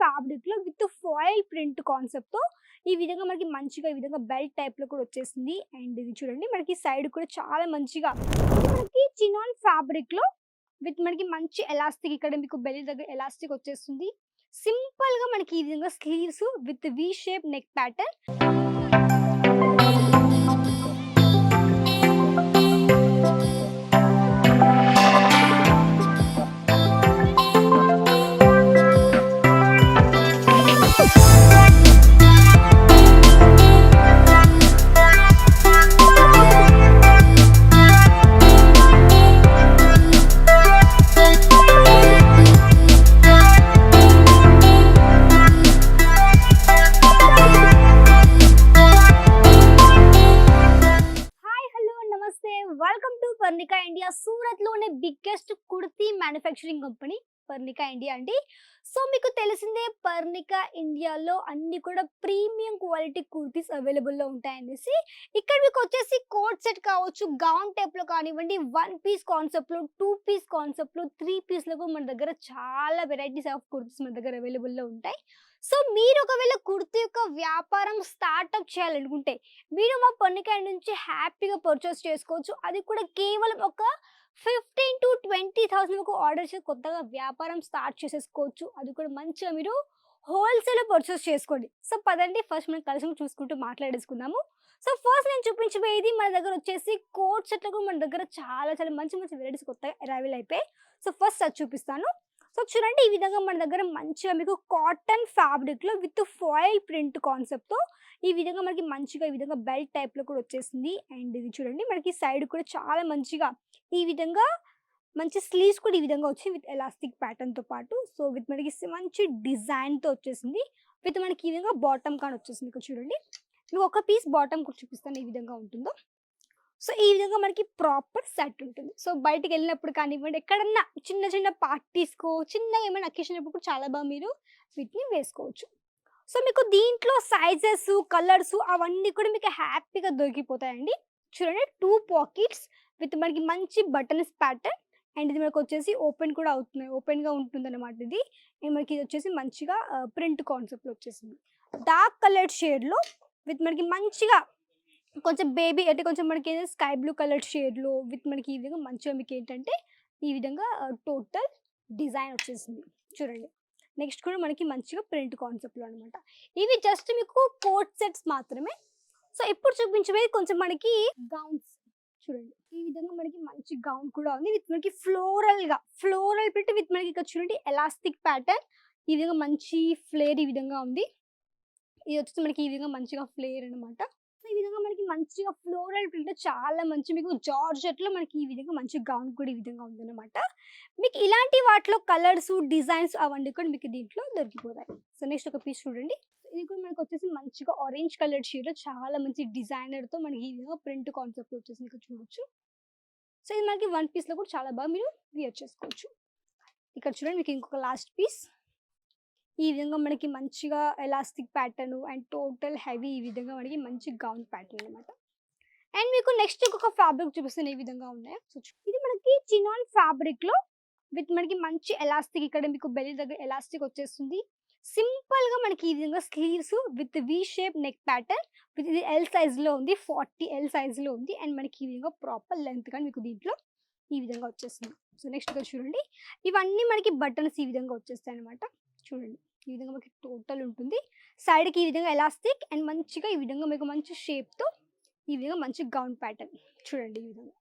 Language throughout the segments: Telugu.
ఫ్యాబ్రిక్‌లో విత్ ఫాయిల్ ప్రింట్ కాన్సెప్ట్‌తో ఈ విధంగా మనకి మంచిగా ఈ విధంగా బెల్ట్ టైప్‌లో కూడా వచ్చేసింది. అండ్ ఇది చూడండి మనకి సైడ్ కూడా చాలా మంచిగా ఇది మనకి చినాన్ ఫ్యాబ్రిక్‌లో విత్ మనకి మంచి ఎలాస్టిక్ ఇక్కడ మీకు బెల్ట్ దగ్గర ఎలాస్టిక్ వచ్చేస్తుంది. సింపుల్‌గా మనకి ఈ విధంగా sleeves with V shape neck pattern. Welcome to Parnika India. సూరత్‌లోనే biggest kurti manufacturing company Parnika India అండి. సో మీకు తెలిసిందే పర్ణికా ఇండియాలో అన్ని కూడా ప్రీమియం క్వాలిటీ కుర్తీస్ అవైలబుల్‌లో ఉంటాయనేసి. ఇక్కడ మీకు వచ్చేసి కోట్ సెట్ కావచ్చు, గౌన్ టైప్‌లో కానివ్వండి, 1 పీస్ కాన్సెప్ట్‌లో, 2 పీస్ కాన్సెప్ట్‌లో, 3 పీస్‌లో కూడా మన దగ్గర చాలా వెరైటీస్ ఆఫ్ కుర్తీస్ మన దగ్గర అవైలబుల్‌లో ఉంటాయి. సో మీరు ఒకవేళ కుర్తీ యొక్క వ్యాపారం స్టార్టప్ చేయాలనుకుంటే మీరు మా పర్ణికా నుంచి హ్యాపీగా పర్చేస్ చేసుకోవచ్చు. అది కూడా కేవలం ఒక 15,000 to 20,000 వరకు ఆర్డర్ చేసి కొత్తగా వ్యాపారం స్టార్ట్ చేసేసుకోవచ్చు. అది కూడా మంచిగా మీరు హోల్సేల్లో పర్చేస్ చేసుకోండి. సో పదండి ఫస్ట్ మనం కలిసి చూసుకుంటూ మాట్లాడేసుకుందాము. సో ఫస్ట్ నేను చూపించబోయేది మన దగ్గర వచ్చేసి కోట్ సెట్లు కూడా మన దగ్గర చాలా చాలా మంచి మంచి వెరైటీస్ కొత్తగా అరైవల్ అయిపోయాయి. సో ఫస్ట్ అది చూపిస్తాను. సో చూడండి ఈ విధంగా మన దగ్గర మంచిగా మీకు కాటన్ ఫ్యాబ్రిక్‌లో విత్ ఫాయిల్ ప్రింట్ కాన్సెప్ట్‌తో ఈ విధంగా మనకి మంచిగా ఈ విధంగా బెల్ట్ టైప్‌లో కూడా వచ్చేసింది. అండ్ ఇది చూడండి మనకి సైడ్ కూడా చాలా మంచిగా ఈ విధంగా మంచి స్లీవ్స్ కూడా ఈ విధంగా వచ్చి విత్ ఎలాస్టిక్ ప్యాటర్న్‌తో పాటు సో విత్ మనకి మంచి డిజైన్‌తో వచ్చేసింది. విత్ మనకి ఈ విధంగా బాటమ్ కాన్ వచ్చేసింది. ఇక్కడ చూడండి మీకు ఒక పీస్ బాటమ్ కూడా చూపిస్తాను ఏ విధంగా ఉంటుందో. సో ఈ విధంగా మనకి ప్రాపర్ సెట్ ఉంటుంది. సో బయటికెళ్ళినప్పుడు కానివ్వండి, ఎక్కడన్నా చిన్న చిన్న పార్టీస్‌కో, చిన్నగా ఏమైనా అకేషన్ అప్పుడు కూడా చాలా బాగా మీరు వీటిని వేసుకోవచ్చు. సో మీకు దీంట్లో సైజెస్, కలర్స్ అవన్నీ కూడా మీకు హ్యాపీగా దొరికిపోతాయండి. చూడండి 2 పాకెట్స్ విత్ మనకి మంచి బటన్స్ ప్యాటర్న్. అండ్ ఇది మనకొచ్చేసి ఓపెన్ కూడా అవుతుంది. ఓపెన్‌గా ఉంటుందన్నమాట ఇది. అండ్ మనకి ఇది వచ్చేసి మంచిగా ప్రింట్ కాన్సెప్ట్‌లో వచ్చేసింది. డార్క్ కలర్డ్ షేడ్‌లో విత్ మనకి మంచిగా కొంచెం బేబీ అంటే కొంచెం మనకి స్కై బ్లూ కలర్ షేడ్‌లో విత్ మనకి ఈ విధంగా మంచిగా మీకేంటంటే ఈ విధంగా టోటల్ డిజైన్ వచ్చేసింది. చూడండి. నెక్స్ట్ కూడా మనకి మంచిగా ప్రింట్ కాన్సెప్ట్‌లో అనమాట. ఇవి జస్ట్ మీకు కోట్ సెట్స్ మాత్రమే. సో ఇప్పుడు చూపించబోయేది కొంచెం మనకి గౌన్స్. చూడండి. ఈ విధంగా మనకి మంచి గౌన్ కూడా ఉంది. విత్ మనకి ఫ్లోరల్ ప్రింట్ విత్ మనకి ఇక్కడ చూడండి ఎలాస్టిక్ ప్యాటర్న్. ఈ విధంగా మంచి ఫ్లేర్ ఈ విధంగా ఉంది. ఇది వచ్చేసి మనకి ఈ విధంగా మంచిగా ఫ్లేర్ అనమాట. సో ఈ విధంగా మనకి మంచిగా ఫ్లోరల్ ప్రింట్ చాలా మంచి మీకు జార్జెట్‌లో మనకి ఈ విధంగా మంచి గౌన్ కూడా ఈ విధంగా ఉందన్నమాట. మీకు ఇలాంటి వాటిలో కలర్స్, డిజైన్స్ అవన్నీ కూడా మీకు దీంట్లో దొరికిపోతాయి. సో నెక్స్ట్ ఒక పీస్ చూడండి. ఇది కూడా మనకొచ్చేసి మంచిగా ఆరెంజ్ కలర్ షేడ్‌లో చాలా మంచి డిజైనర్‌తో మనకి ఈ విధంగా ప్రింట్ కాన్సెప్ట్ వచ్చేసింది. ఇక్కడ చూడొచ్చు. సో ఇది మనకి 1 పీస్‌లో కూడా చాలా బాగా మీరు వేర్ చేసుకోవచ్చు. ఇక్కడ చూడండి మీకు ఇంకొక లాస్ట్ పీస్. ఈ విధంగా మనకి మంచిగా elastic pattern and total heavy ఈ విధంగా మనకి మంచి గౌన్ ప్యాటర్న్ అనమాట. అండ్ మీకు నెక్స్ట్ ఇంకొక ఫ్యాబ్రిక్ చూపిస్తాను ఏ విధంగా ఉన్నాయో. సో ఇది మనకి చినాన్ ఫ్యాబ్రిక్‌లో విత్ మనకి మంచి ఎలాస్టిక్ ఇక్కడ మీకు బెల్ట్ దగ్గర ఎలాస్టిక్ వచ్చేస్తుంది. సింపుల్‌గా మనకి ఈ విధంగా sleeves with V shape neck pattern with ఇది ఎల్ సైజ్‌లో ఉంది. 40 ఎల్ సైజ్‌లో ఉంది. అండ్ మనకి ఈ విధంగా ప్రాపర్ లెంత్ కానీ మీకు దీంట్లో ఈ విధంగా వచ్చేస్తుంది. సో నెక్స్ట్ ఇక్కడ చూడండి. ఇవన్నీ మనకి బటన్స్ ఈ విధంగా వచ్చేస్తాయి అనమాట. చూడండి. ఈ విధంగా మనకి టోటల్ ఉంటుంది. సైడ్‌కి ఈ విధంగా ఎలాస్టిక్ అండ్ మంచిగా ఈ విధంగా మీకు మంచి షేప్‌తో ఈ విధంగా మంచి గౌన్ ప్యాటర్న్. చూడండి ఈ విధంగా.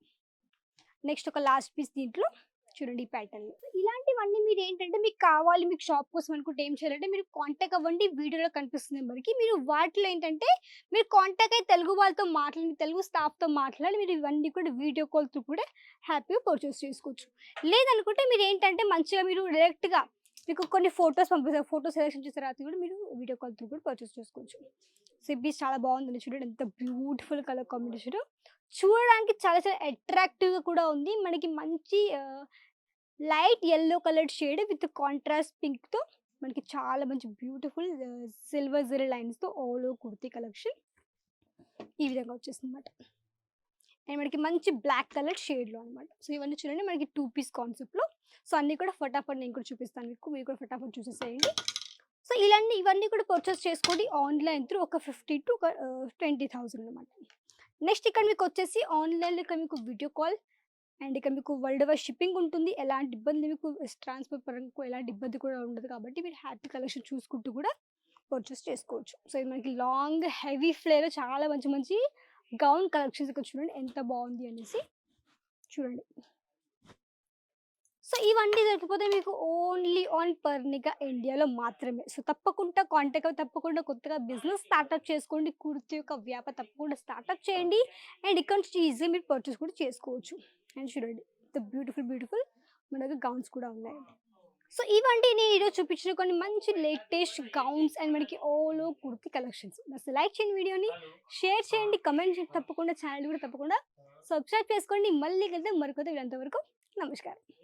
నెక్స్ట్ ఒక లాస్ట్ పీస్ దీంట్లో చూడండి ఈ ప్యాటర్న్‌లో. ఇలాంటివన్నీ మీరేంటంటే మీకు కావాలి మీకు షాప్ కోసం అనుకుంటే ఏం చేయాలంటే మీరు కాంటాక్ట్ అవ్వండి. వీడియోలో కనిపిస్తున్న నెంబర్‌కి. మీరు వాటిలో ఏంటంటే మీరు కాంటాక్ట్ అయ్యి తెలుగు వాళ్ళతో మాట్లాడి తెలుగు స్టాఫ్‌తో మాట్లాడి మీరు ఇవన్నీ కూడా వీడియో కాల్ త్రూ కూడా హ్యాపీగా పర్చేస్ చేసుకోవచ్చు. లేదనుకుంటే మీరేంటంటే మంచిగా మీరు డైరెక్ట్‌గా మీకు కొన్ని ఫోటోస్ పంపిస్తారు. ఫోటో సెలెక్షన్ చేసిన తర్వాత కూడా మీరు వీడియో కాల్ త్రూ కూడా పర్చేస్ చేసుకోవచ్చు. సో ఈ పీస్ చాలా బాగుందండి. చూడండి ఎంత బ్యూటిఫుల్ కలర్ కాంబినేషన్. చూడడానికి చాలా చాలా అట్రాక్టివ్‌గా కూడా ఉంది. మనకి మంచి light yellow coloured shade with contrast పింక్‌తో మనకి చాలా మంచి బ్యూటిఫుల్ సిల్వర్ జరీ లైన్స్‌తో ఆల్ ఓవర్ కుర్తీ కలెక్షన్ ఈ విధంగా వచ్చేసిందన్నమాట. అండ్ మనకి మంచి బ్లాక్ కలర్ షేడ్‌లో అనమాట. సో ఇవన్నీ చూడండి మనకి 2 పీస్ కాన్సెప్ట్‌లో. సో అన్నీ కూడా ఫటాఫట్ నేను కూడా చూపిస్తాను మీకు. మీరు కూడా ఫటాఫట్ చూసేసేయండి. సో ఇవన్నీ కూడా పర్చేస్ చేసుకోండి ఆన్‌లైన్ త్రూ ఒక 50 టు ఒక 20,000 అనమాట. నెక్స్ట్ ఇక్కడ మీకొచ్చేసి ఆన్‌లైన్‌లో ఇక్కడ మీకు వీడియో కాల్ అండ్ ఇక్కడ మీకు వరల్డ్ వైడ్ షిప్పింగ్ ఉంటుంది. ఎలాంటి ఇబ్బంది మీకు ట్రాన్స్‌పోర్ట్ పరంగా ఎలాంటి ఇబ్బంది కూడా ఉండదు కాబట్టి మీరు హ్యాపీ కలెక్షన్ చూసుకుంటూ కూడా పర్చేస్ చేసుకోవచ్చు. సో ఇది మనకి లాంగ్ హెవీ ఫ్లేర్‌లో చాలా మంచి మంచి గౌన్ కలెక్షన్స్ ఇక్కడ చూడండి ఎంత బావుంది అనేసి. చూడండి. సో ఇవన్నీ దొరికిపోతే మీకు ఓన్లీ ఆన్ పర్నికా ఇండియాలో మాత్రమే. సో తప్పకుండా కాంటాక్ట్ అవ్వి తప్పకుండా కొత్తగా బిజినెస్ స్టార్టప్ చేసుకోండి. కుర్తి యొక్క వ్యాపారం తప్పకుండా స్టార్టప్ చేయండి. అండ్ ఇక్కడ నుంచి ఈజీగా మీరు పర్చేస్ కూడా చేసుకోవచ్చు. అండ్ చూడండి బ్యూటిఫుల్ మన దగ్గర గౌన్స్ కూడా ఉన్నాయండి. సో ఇవండి నేను ఈరోజు చూపించిన కొన్ని మంచి లేటెస్ట్ గౌన్స్ అండ్ మనకి ఓలో కుర్తి కలెక్షన్స్. అసలు లైక్ చేయండి వీడియోని, షేర్ చేయండి, కమెంట్ చేయండి. తప్పకుండా ఛానల్ కూడా తప్పకుండా సబ్స్క్రైబ్ చేసుకోండి. మళ్ళీ కలుద్దాం మరికొత్త వీడియో. అంతవరకు నమస్కారం.